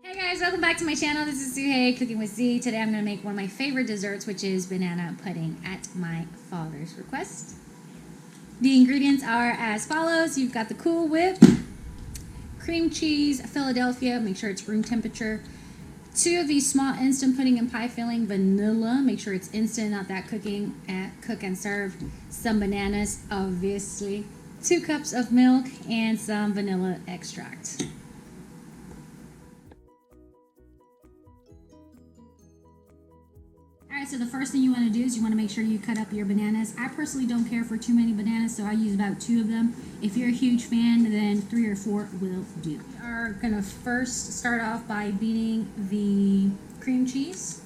Hey guys, welcome back to my channel. This is Suhey, Cooking with Z. Today I'm going to make one of my favorite desserts, which is banana pudding at my father's request. The ingredients are as follows. You've got the Cool Whip, cream cheese, Philadelphia, make sure it's room temperature, 2 of these small instant pudding and pie filling, vanilla, make sure it's instant, not that cook and serve, some bananas, obviously, 2 cups of milk, and some vanilla extract. Alright, so the first thing you want to do is you want to make sure you cut up your bananas. I personally don't care for too many bananas, so I use about 2 of them. If you're a huge fan, then 3 or 4 will do. We are going to first start off by beating the cream cheese.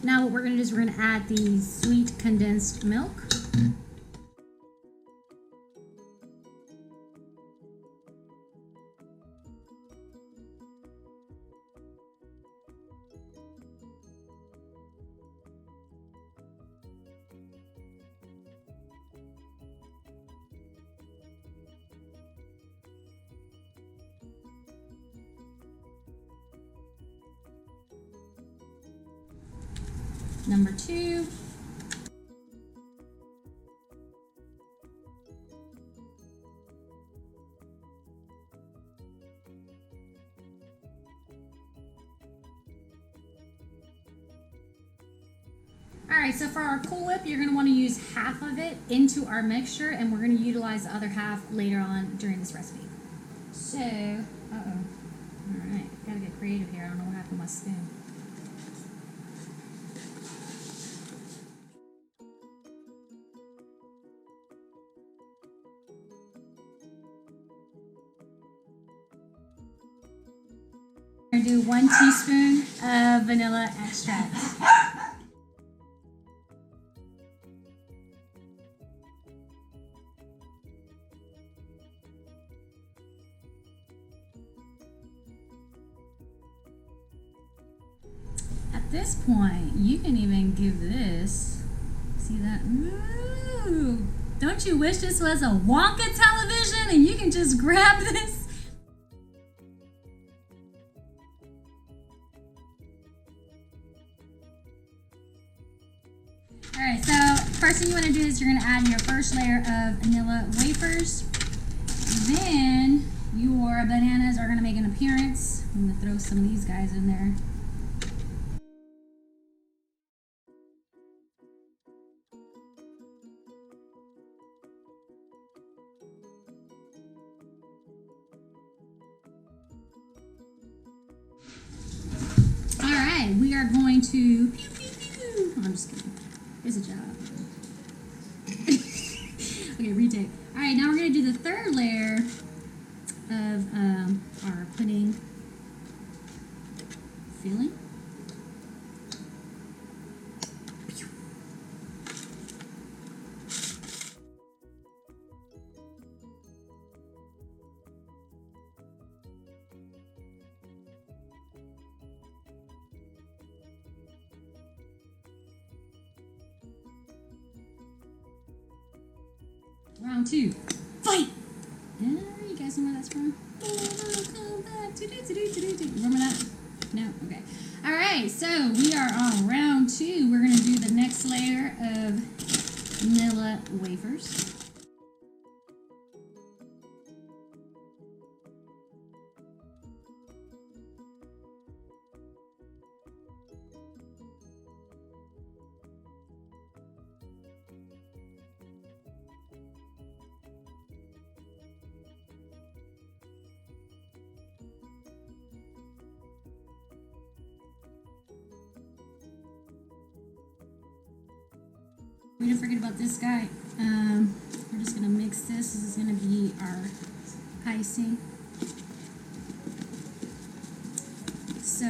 Now what we're going to do is we're going to add the sweet condensed milk. Number 2. Alright, so for our Cool Whip, you're going to want to use half of it into our mixture, and we're going to utilize the other half later on during this recipe. So, alright, gotta get creative here. I don't know what happened to my spoon. We're going to do 1 teaspoon of vanilla extract. At this point, you can even give this, see that? Ooh, don't you wish this was a Wonka television and you can just grab this? Alright, so first thing you want to do is you're going to add your first layer of vanilla wafers. Then your bananas are going to make an appearance. I'm going to throw some of these guys in there. Alright, we are going to... I'm just kidding. Here's a job. Okay, retake. Alright, now we're going to do the third layer of our pudding filling. Round 2. Fight! You guys know where that's from? Come back. Remember that? No? Okay. Alright, so we are on round 2. We're going to do the next layer of vanilla wafers. We didn't forget about this guy. We're just going to mix this. This is going to be our icing. So